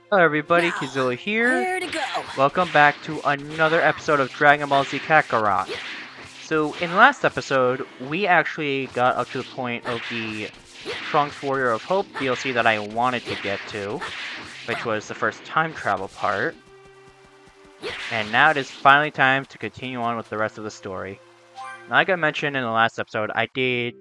Hello everybody, Now, Qzilla here. where to go? Welcome back to another episode of Dragon Ball Z Kakarot. So, in the last episode, we actually got up to the point of the Trunks Warrior of Hope DLC that I wanted to get to, which was the first time travel part. And now it is finally time to continue on with the rest of the story. Like I mentioned in the last episode, I did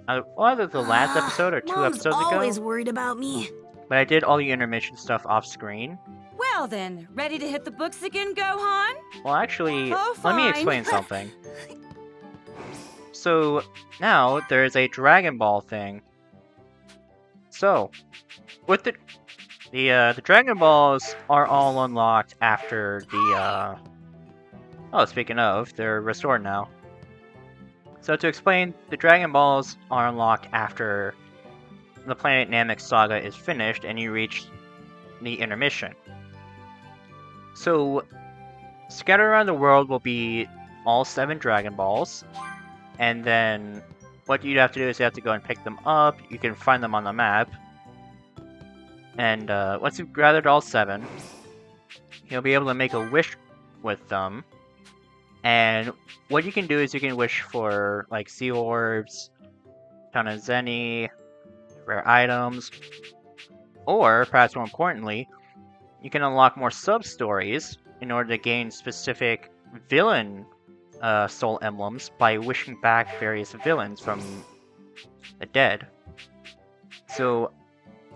either the last episode or two Mom's episodes ago, always worried about me. but I did all the intermission stuff off screen. Well then, ready to hit the books again, Gohan? Well, actually, Oh, let me fine. explain something. So, now there's a Dragon Ball thing. So, with the Dragon Balls are all unlocked after the, oh, speaking of, they're restored now. So to explain, the Dragon Balls are unlocked after the Planet Namek Saga is finished and you reach the intermission. So, scattered around the world will be all 7 Dragon Balls, and then what you'd have to do is you have to go and pick them up. You can find them on the map, and once you've gathered all 7, you'll be able to make a wish with them. And what you can do is you can wish for like sea orbs, ton of Zeni, rare items, or perhaps more importantly, you can unlock more sub-stories in order to gain specific villain soul emblems by wishing back various villains from the dead. So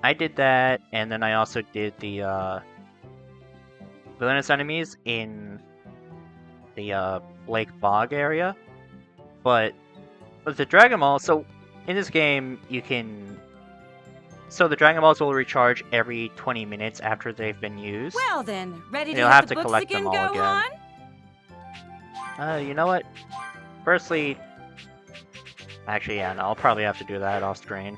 I did that, and then I also did the villainous enemies in the Lake Bog area. But with the Dragon Ball, so in this game you can... So the Dragon Balls will recharge every 20 minutes after they've been used. Well then, ready to You'll hit have the to books collect again, them all Gohan? again. You know what? Firstly... Actually, yeah, no, I'll probably have to do that off screen.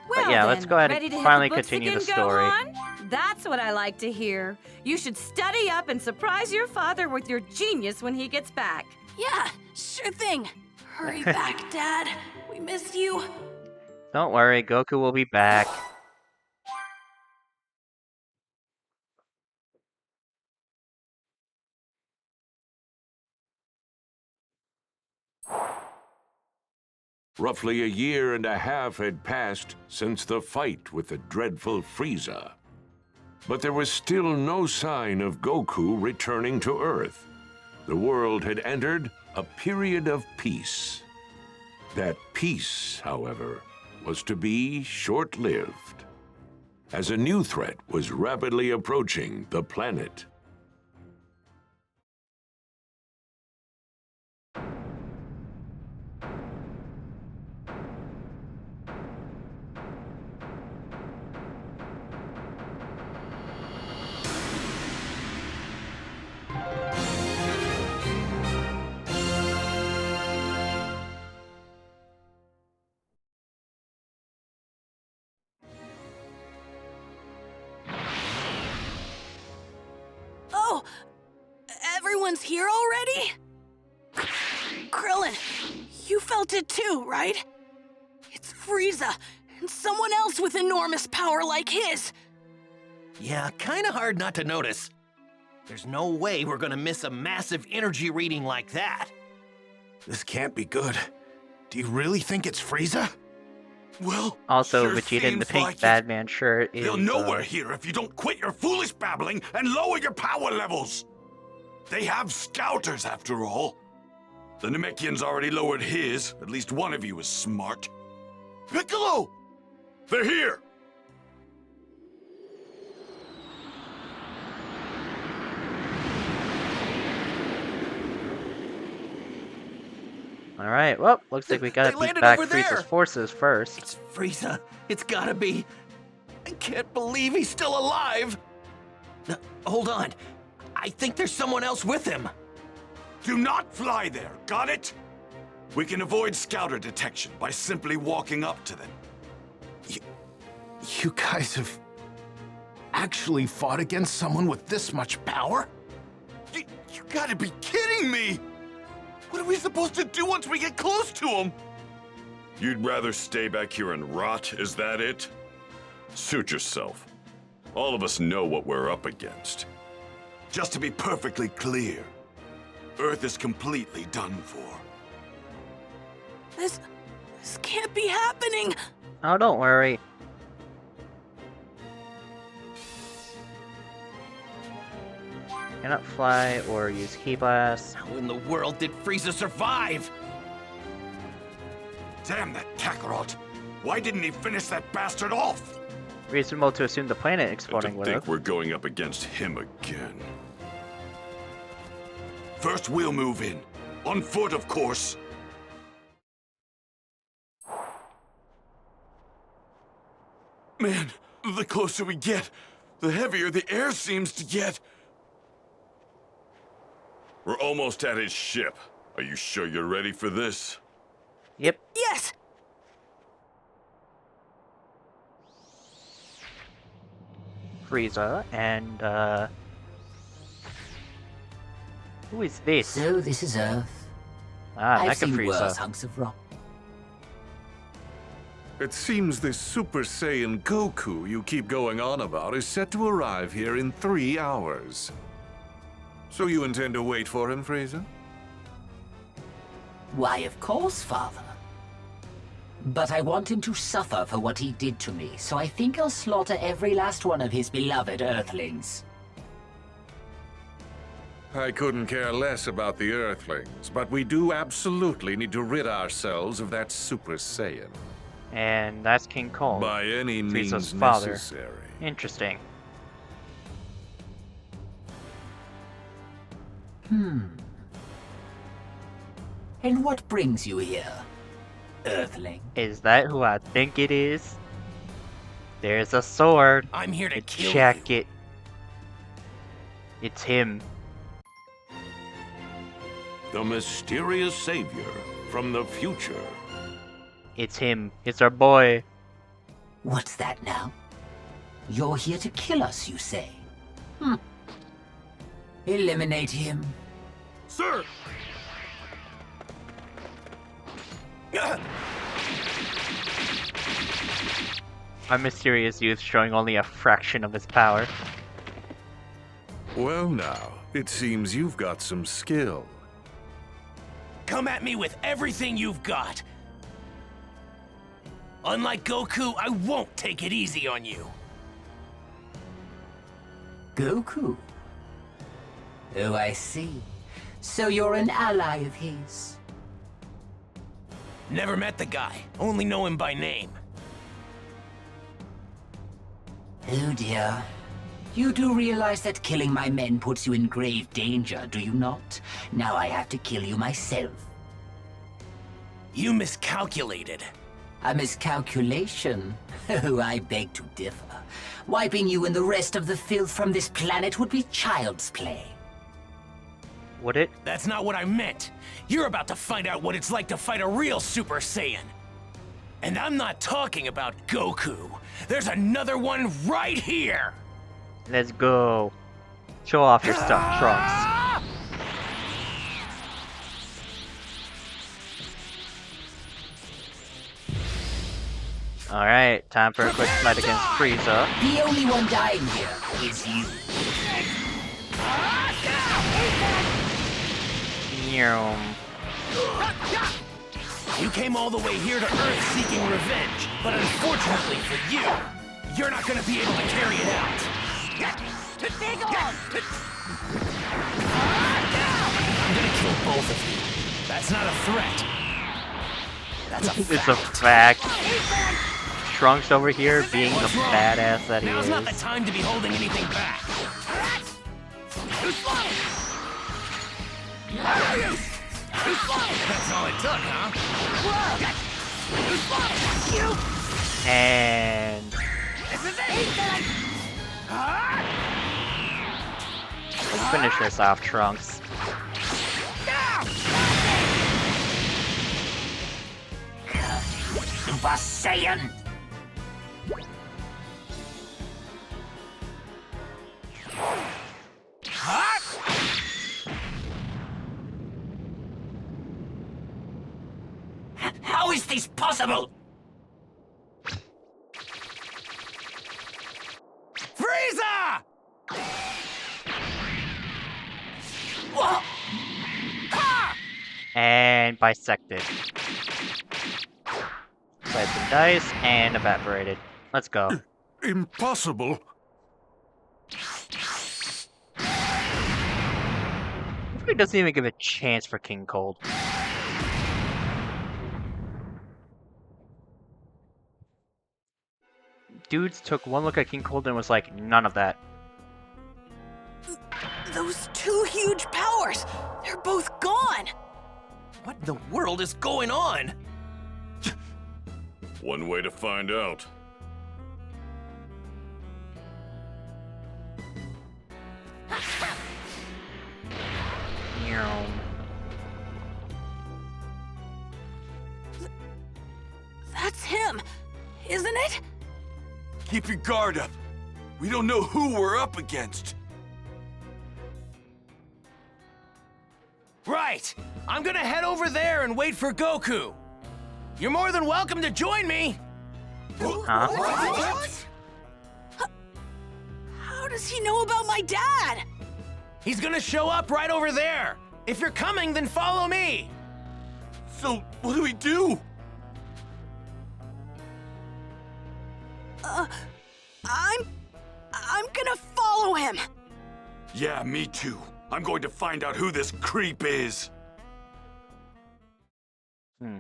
Well yeah, then, let's go ahead and ready to hit finally the books continue again, the story. Gohan? That's what I like to hear. You should study up and surprise your father with your genius when he gets back. Yeah, sure thing. Hurry back, Dad. We miss you. Don't worry, Goku will be back. Roughly a year and a half had passed since the fight with the dreadful Frieza. But there was still no sign of Goku returning to Earth. The world had entered a period of peace. That peace, however, was to be short-lived, as a new threat was rapidly approaching the planet. Oh, everyone's here already? Krillin, you felt it too, right? It's Frieza, and someone else with enormous power like his. Yeah, kinda hard not to notice. There's no way we're gonna miss a massive energy reading like that. This can't be good. Do you really think it's Frieza? Well, Also, sure Vegeta in the seems pink like it. Batman shirt is... They'll know we're here if you don't quit your foolish babbling and lower your power levels. They have scouters, after all. The Namekian's already lowered his. At least one of you is smart. Piccolo! They're here! Alright, well, looks like we gotta They beat landed back over Frieza's there. forces first. It's Frieza. It's gotta be. I can't believe he's still alive. Hold on. I think there's someone else with him. Do not fly there, got it? We can avoid scouter detection by simply walking up to them. You guys have actually fought against someone with this much power? You gotta be kidding me! What are we supposed to do once we get close to him? You'd rather stay back here and rot, is that it? Suit yourself. All of us know what we're up against. Just to be perfectly clear, Earth is completely done for. This can't be happening. Oh, don't worry. Cannot fly or use key blast. How in the world did Frieza survive? Damn that Kakarot! Why didn't he finish that bastard off? Reasonable to assume the planet And exploding to would think have. we're going up against him again. First, we'll move in. On foot, of course. Man, the closer we get, the heavier the air seems to get. We're almost at his ship. Are you sure you're ready for this? Yep. Yes. Frieza and who is this? So this is Earth. Ah, I've Mecha seen worse Frieza. hunks of rock. It seems this Super Saiyan Goku you keep going on about is set to arrive here in 3 hours. So you intend to wait for him, Frieza? Why, of course, Father. But I want him to suffer for what he did to me, so I think I'll slaughter every last one of his beloved Earthlings. I couldn't care less about the Earthlings, but we do absolutely need to rid ourselves of that Super Saiyan. And that's King Kong. By any Frieza's means father. necessary. Interesting. And what brings you here, Earthling? Is that who I think it is? There's a sword. I'm here to A kill you. jacket. It's him. The mysterious savior from the future. It's him. It's our boy. What's that now? You're here to kill us, you say? Eliminate him. Sir! A mysterious youth showing only a fraction of his power. Well now, it seems you've got some skill. Come at me with everything you've got. Unlike Goku, I won't take it easy on you. Goku? Oh, I see. So you're an ally of his. Never met the guy, only know him by name. Oh dear. You do realize that killing my men puts you in grave danger, do you not? Now I have to kill you myself. You miscalculated. A miscalculation? Oh, I beg to differ. Wiping you and the rest of the filth from this planet would be child's play. Would it? That's not what I meant. You're about to find out what it's like to fight a real Super Saiyan. And I'm not talking about Goku. There's another one right here! Let's go. Show off your stuff, Trunks. Alright, time for a quick fight against Frieza. The only one dying here is you. Yum. You came all the way here to Earth seeking revenge, but unfortunately for you, you're not gonna be able to carry it out. I'm gonna kill both of you. That's not a threat. That's a fact. It's a fact. Trunks over here being the What's wrong? badass that he Now's is. not the time to be holding anything back. That's all it took, huh? And let's finish this off, Trunks. Super Saiyan! How is this possible? Frieza! And bisected. Slice some dice and evaporated. Let's go. Impossible. It doesn't even give a chance for King Cold. Dudes took one look at King Cold and was like, none of that. Those two huge powers, they're both gone. What in the world is going on? One way to find out. Meow. That's him, isn't it? Keep your guard up. We don't know who we're up against. Right! I'm gonna head over there and wait for Goku. You're more than welcome to join me. Huh? What? How does he know about my dad? He's gonna show up right over there. If you're coming, then follow me. So, what do we do? I'm gonna follow him. Yeah, me too. I'm going to find out who this creep is. Hmm.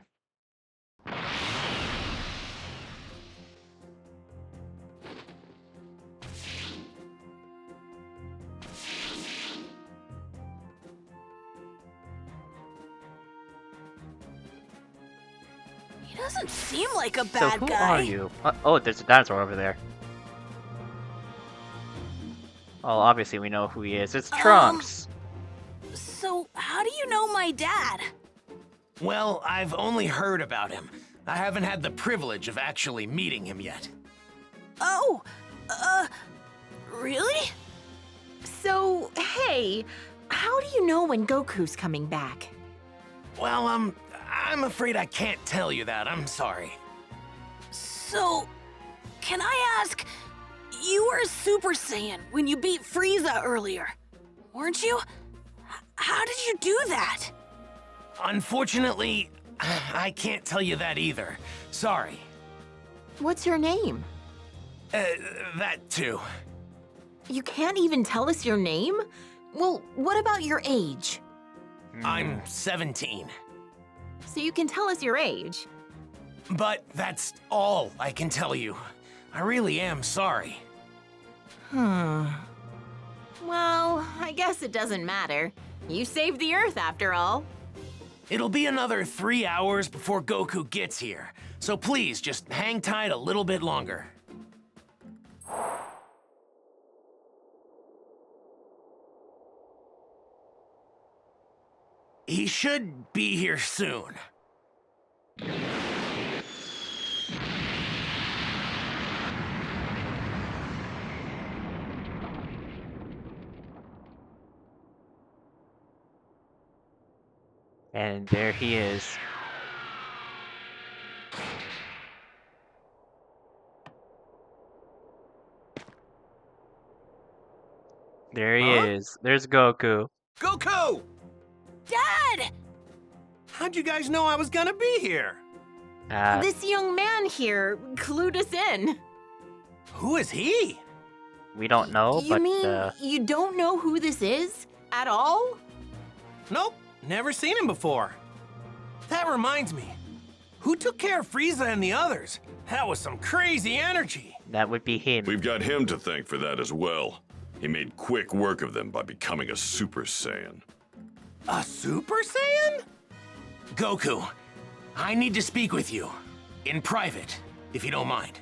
He doesn't seem like a So bad who guy. are you? Oh, there's a dinosaur over there. Well, obviously we know who he is. It's Trunks. So, how do you know my dad? Well, I've only heard about him. I haven't had the privilege of actually meeting him yet. Oh, really? So, hey, how do you know when Goku's coming back? Well, I'm afraid I can't tell you that. I'm sorry. So, can I ask, you were a Super Saiyan when you beat Frieza earlier, weren't you? How did you do that? Unfortunately, I can't tell you that either. Sorry. What's your name? That too. You can't even tell us your name? Well, what about your age? I'm 17. So you can tell us your age. But that's all I can tell you. I really am sorry. Well, I guess it doesn't matter. You saved the Earth after all. It'll be another 3 hours before Goku gets here, so please just hang tight a little bit longer. He should be here soon. And there he is. There he is. There's Goku. Goku! Dad! How'd you guys know I was gonna be here? This young man here clued us in. Who is he? We don't know, You but mean you don't know who this is? At all? Nope, never seen him before. That reminds me. Who took care of Frieza and the others? That was some crazy energy. that would be him. We've got him to thank for that as well. He made quick work of them by becoming a Super Saiyan. A Super Saiyan? Goku, I need to speak with you. In private, if you don't mind.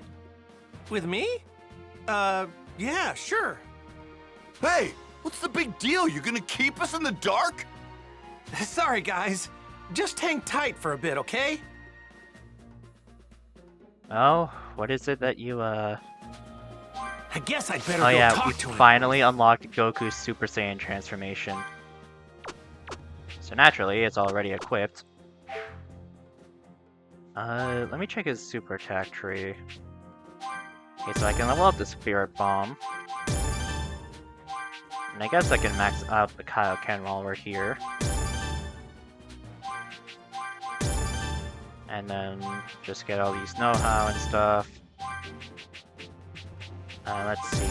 With me? Yeah, sure. Hey, what's the big deal? You gonna keep us in the dark? Sorry, guys. Just hang tight for a bit, okay? Oh, what is it that you, I guess I'd better Oh go yeah, talk we to him. finally unlocked Goku's Super Saiyan transformation. So naturally, it's already equipped. Let me check his super attack tree. Okay, so I can level up the Spirit Bomb. And I guess I can max out the Kaioken while we're here. And then just get all these know-how and stuff. Let's see.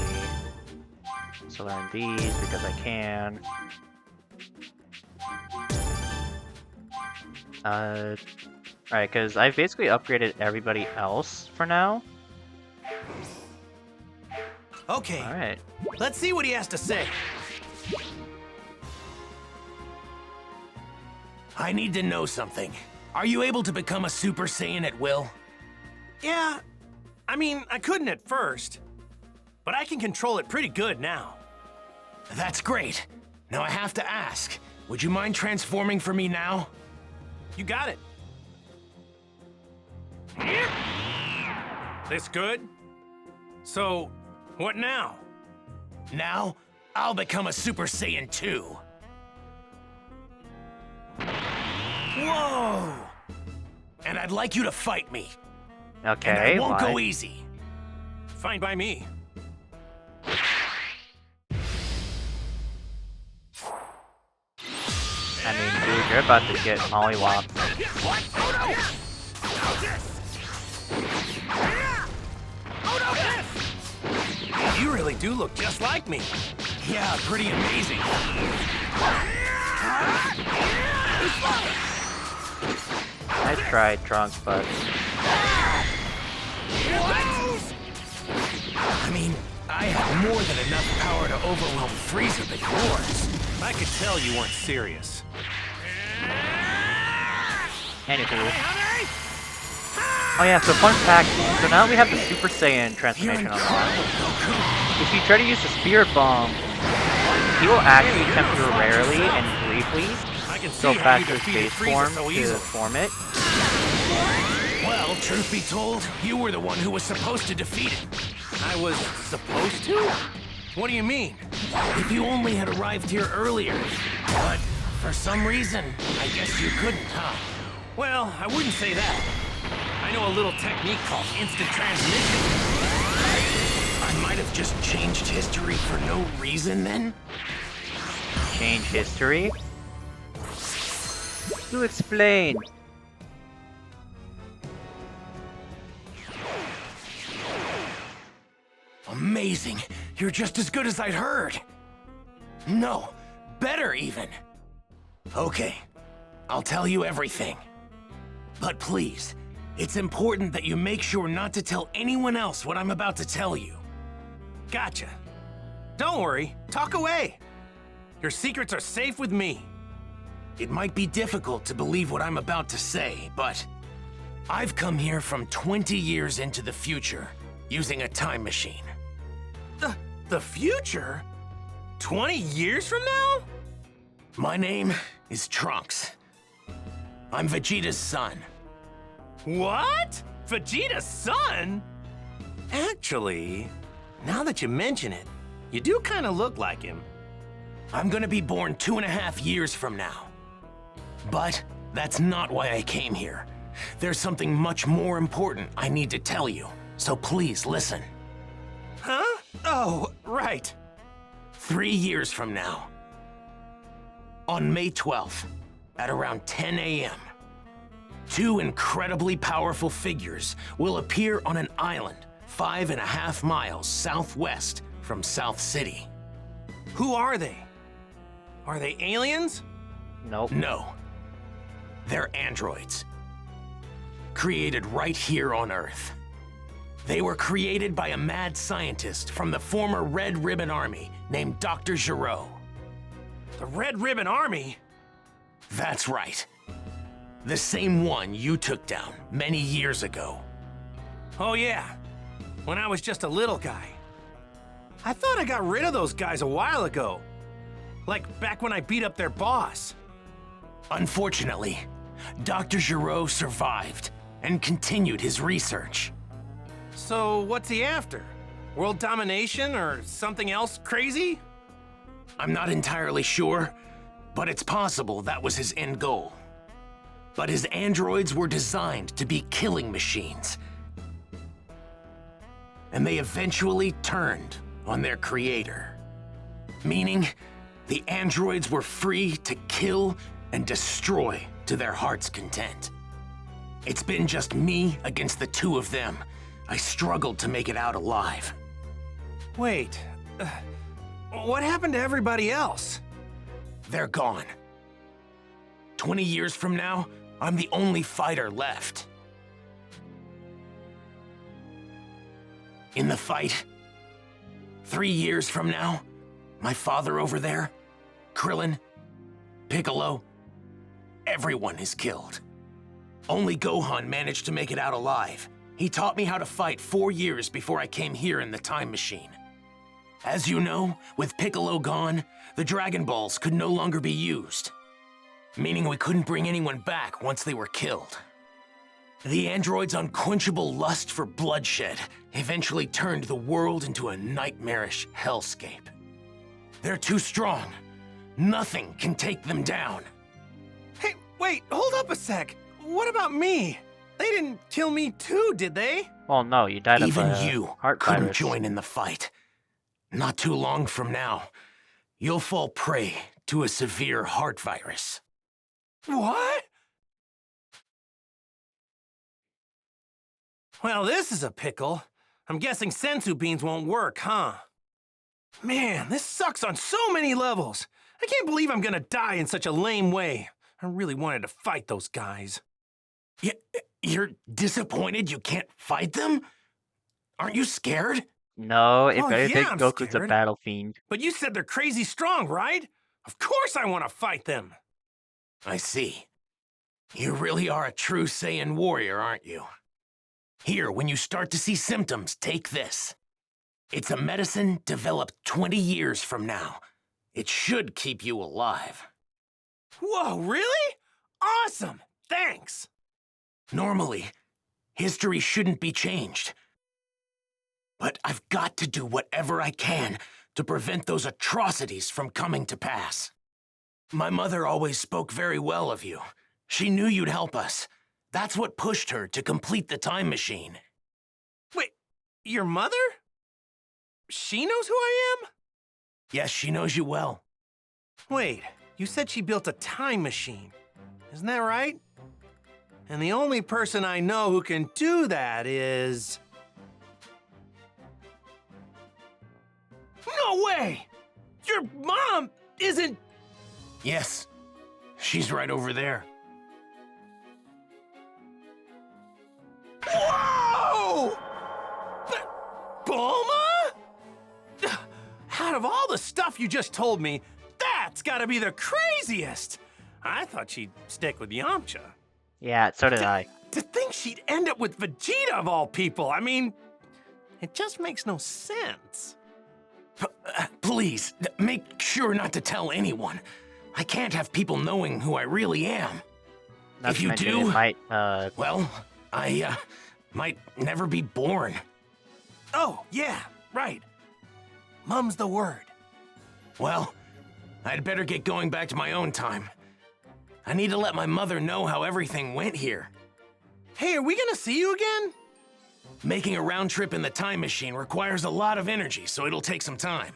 So learn these because I can. Alright, because I've basically upgraded everybody else for now. Okay, Alright. let's see what he has to say. I need to know something. Are you able to become a Super Saiyan at will? Yeah, I mean, I couldn't at first, but I can control it pretty good now. That's great. Now I have to ask, would you mind transforming for me now? You got it. This good? So, what now? Now, I'll become a Super Saiyan 2. Whoa! And I'd like you to fight me. Okay, And I won't why? go easy. Fine by me. I mean, dude, you're about to get mollywopped. You really do look just like me. Yeah, pretty amazing. I tried Trunks, but I mean, I have more than enough power to overwhelm Frieza but yours. I could tell you weren't serious. anywho. Oh yeah, so fun fact, so now we have the Super Saiyan transformation unlocked. If you try to use the Spirit Bomb, he will actually temporarily and briefly go back to his base form to form it. Well, truth be told, you were the one who was supposed to defeat him. I was supposed to? What do you mean? If you only had arrived here earlier. But for some reason, I guess you couldn't, huh? Well, I wouldn't say that. I know a little technique called instant transmission. I might have just changed history for no reason then? Change history? To explain. Amazing. You're just as good as I'd heard. No, better even. Okay, I'll tell you everything. But please, it's important that you make sure not to tell anyone else what I'm about to tell you. Gotcha. Don't worry, talk away. Your secrets are safe with me. It might be difficult to believe what I'm about to say, but I've come here from 20 years into the future using a time machine. The future? 20 years from now? My name is Trunks. I'm Vegeta's son. What? Vegeta's son? Actually, now that you mention it, you do kind of look like him. I'm gonna be born 2.5 years from now. But that's not why I came here. There's something much more important I need to tell you, so please listen. Huh? Oh, right. 3 years from now, on May 12th, at around 10 a.m., 2 incredibly powerful figures will appear on an island 5.5 miles southwest from South City. Who are they? Are they aliens? Nope. No. They're androids. Created right here on Earth. They were created by a mad scientist from the former Red Ribbon Army named Dr. Gero. The Red Ribbon Army? That's right. The same one you took down many years ago. Oh yeah, when I was just a little guy. I thought I got rid of those guys a while ago. Like back when I beat up their boss. Unfortunately, Dr. Gero survived and continued his research. So what's he after? World domination or something else crazy? I'm not entirely sure, but it's possible that was his end goal. But his androids were designed to be killing machines. And they eventually turned on their creator. Meaning, the androids were free to kill and destroy to their heart's content. It's been just me against the two of them. I struggled to make it out alive. Wait, what happened to everybody else? They're gone. 20 years from now, I'm the only fighter left. In the fight, 3 years from now, my father over there, Krillin, Piccolo, everyone is killed. Only Gohan managed to make it out alive. He taught me how to fight 4 years before I came here in the time machine. As you know, with Piccolo gone, the Dragon Balls could no longer be used, meaning we couldn't bring anyone back once they were killed. The android's unquenchable lust for bloodshed eventually turned the world into a nightmarish hellscape. They're too strong. Nothing can take them down. Hey, wait, hold up a sec. What about me? They didn't kill me too, did they? Well, no, you died of Even a you heart couldn't virus. join in the fight. Not too long from now, you'll fall prey to a severe heart virus. What? Well, this is a pickle. I'm guessing sensu beans won't work, huh? Man, this sucks on so many levels. I can't believe I'm gonna die in such a lame way. I really wanted to fight those guys. You're disappointed you can't fight them? Aren't you scared? No, if Oh, anything, yeah, I'm Goku's a scared. battle fiend. But you said they're crazy strong, right? Of course I want to fight them. I see. You really are a true Saiyan warrior, aren't you? Here, when you start to see symptoms, take this. It's a medicine developed 20 years from now. It should keep you alive. Whoa, really? Awesome! Thanks! Normally, history shouldn't be changed. But I've got to do whatever I can to prevent those atrocities from coming to pass. My mother always spoke very well of you. She knew you'd help us. That's what pushed her to complete the time machine. Wait, your mother? She knows who I am? Yes, she knows you well. Wait, you said she built a time machine. Isn't that right? And the only person I know who can do that is... No way! Your mom isn't... Yes, she's right over there. Whoa! Bulma? Out of all the stuff you just told me, that's gotta be the craziest! I thought she'd stick with Yamcha. Yeah, so did I. To think she'd end up with Vegeta of all people, I mean, it just makes no sense. Please, make sure not to tell anyone. I can't have people knowing who I really am. Not If to you mention do, it might, well, I, might never be born. Oh, yeah, right. Mum's the word. Well, I'd better get going back to my own time. I need to let my mother know how everything went here. Hey, are we gonna see you again? Making a round trip in the time machine requires a lot of energy, so it'll take some time.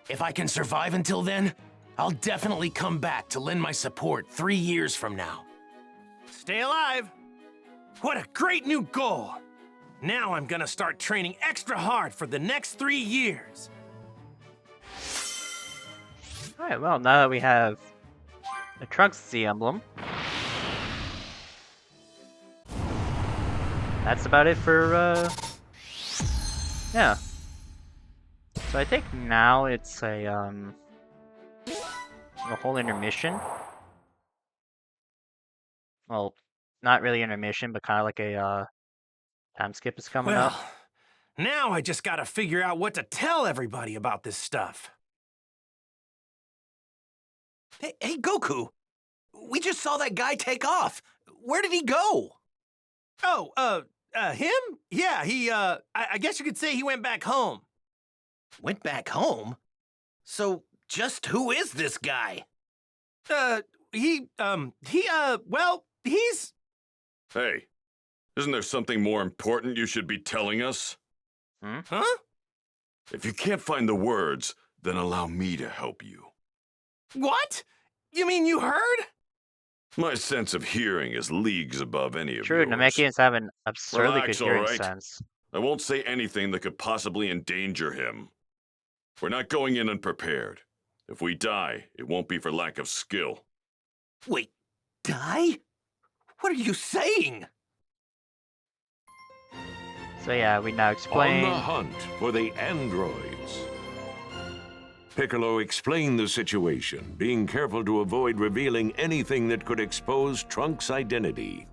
If I can survive until then, I'll definitely come back to lend my support 3 years from now. Stay alive. What a great new goal. Now I'm gonna start training extra hard for the next 3 years. Alright, well, now that we have the Trunks Z emblem, that's about it for, yeah. So I think now it's a whole intermission. Well, not really intermission, but kind of like a, time skip is coming Well, up. now I just gotta figure out what to tell everybody about this stuff. Hey, Goku! We just saw that guy take off. Where did he go? Oh, him? Yeah, I guess you could say he went back home. Went back home? So, just who is this guy? Well, he's... Hey, isn't there something more important you should be telling us? Huh? If you can't find the words, then allow me to help you. What? You mean you heard? My sense of hearing is leagues above any of True, yours. Namekians have an absurdly Relax, good hearing alright? sense. I won't say anything that could possibly endanger him. We're not going in unprepared. If we die, it won't be for lack of skill. Wait, die? What are you saying? So yeah, we now On explain. the hunt for the androids. Piccolo explained the situation, being careful to avoid revealing anything that could expose Trunks' identity.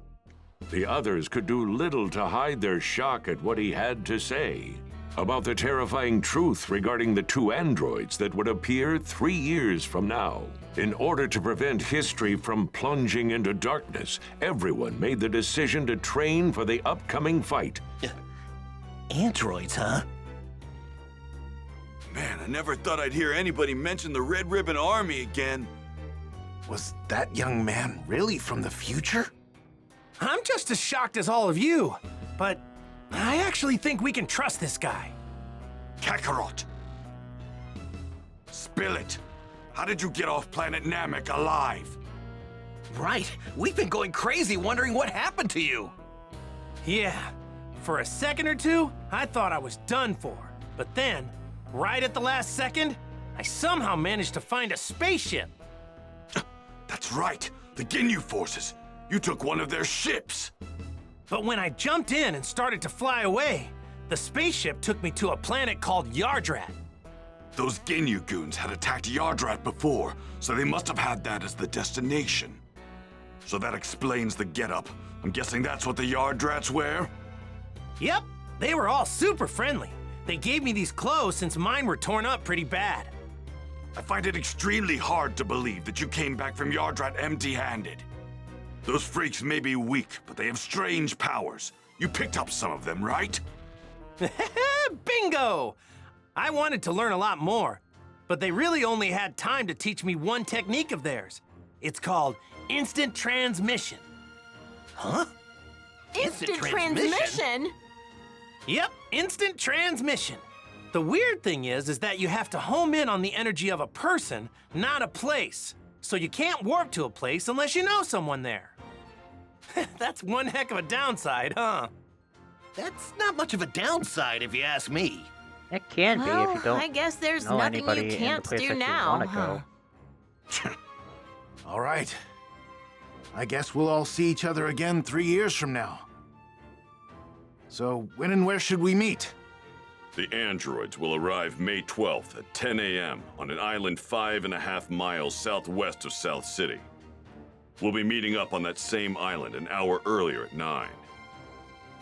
The others could do little to hide their shock at what he had to say about the terrifying truth regarding the 2 androids that would appear 3 years from now. In order to prevent history from plunging into darkness, everyone made the decision to train for the upcoming fight. Androids, huh? Man, I never thought I'd hear anybody mention the Red Ribbon Army again. Was that young man really from the future? I'm just as shocked as all of you, but I actually think we can trust this guy. Kakarot! Spill it! How did you get off planet Namek alive? Right. We've been going crazy wondering what happened to you. Yeah, for a second or two, I thought I was done for. But then, right at the last second, I somehow managed to find a spaceship. That's right, the Ginyu forces. You took one of their ships. But when I jumped in and started to fly away, the spaceship took me to a planet called Yardrat. Those Ginyu goons had attacked Yardrat before, so they must have had that as the destination. So that explains the getup. I'm guessing that's what the Yardrats wear? Yep, they were all super friendly. They gave me these clothes since mine were torn up pretty bad. I find it extremely hard to believe that you came back from Yardrat empty-handed. Those freaks may be weak, but they have strange powers. You picked up some of them, right? Bingo! I wanted to learn a lot more, but they really only had time to teach me one technique of theirs. It's called instant transmission. Huh? Instant transmission? Yep, instant transmission. The weird thing is that you have to home in on the energy of a person, not a place. So you can't warp to a place unless you know someone there. That's one heck of a downside, huh? That's not much of a downside if you ask me. It can be Well, if you don't I guess there's know nothing anybody you in the can't place do that now, you want to huh? go. All right. I guess we'll all see each other again 3 years from now. So when and where should we meet? The androids will arrive May 12th at 10 a.m. on an island 5.5 miles southwest of South City. We'll be meeting up on that same island an hour earlier at 9.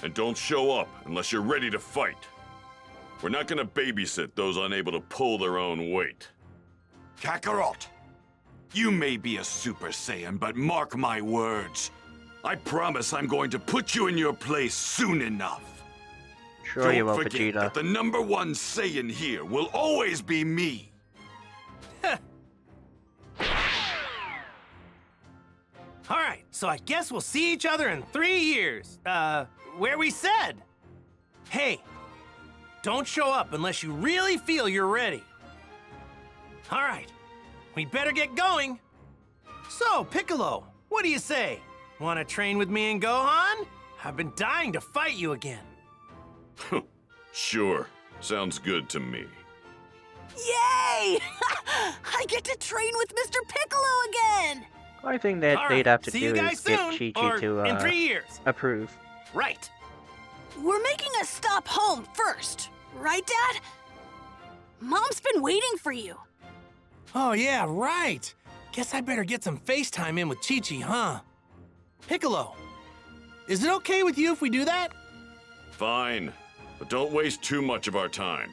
And don't show up unless you're ready to fight. We're not gonna babysit those unable to pull their own weight. Kakarot, you may be a Super Saiyan, but mark my words. I promise I'm going to put you in your place soon enough. Sure you Don't will, forget Vegeta. that the #1 Saiyan here will always be me. All right, so I guess we'll see each other in 3 years. Where we said. Hey, don't show up unless you really feel you're ready. All right, we better get going. So, Piccolo, what do you say? Want to train with me and Gohan? I've been dying to fight you again. Sure, sounds good to me. Yay! I get to train with Mr. Piccolo again! The only thing that All they'd right, have to see do you guys is get soon, Chi-Chi or to in 3 years. approve. Right. We're making a stop home first, right, Dad? Mom's been waiting for you. Oh, yeah, right. Guess I better get some FaceTime in with Chi-Chi, huh? Piccolo, is it okay with you if we do that? Fine, but don't waste too much of our time.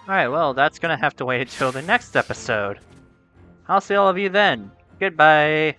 Alright, well, that's gonna have to wait until the next episode. I'll see all of you then. Goodbye.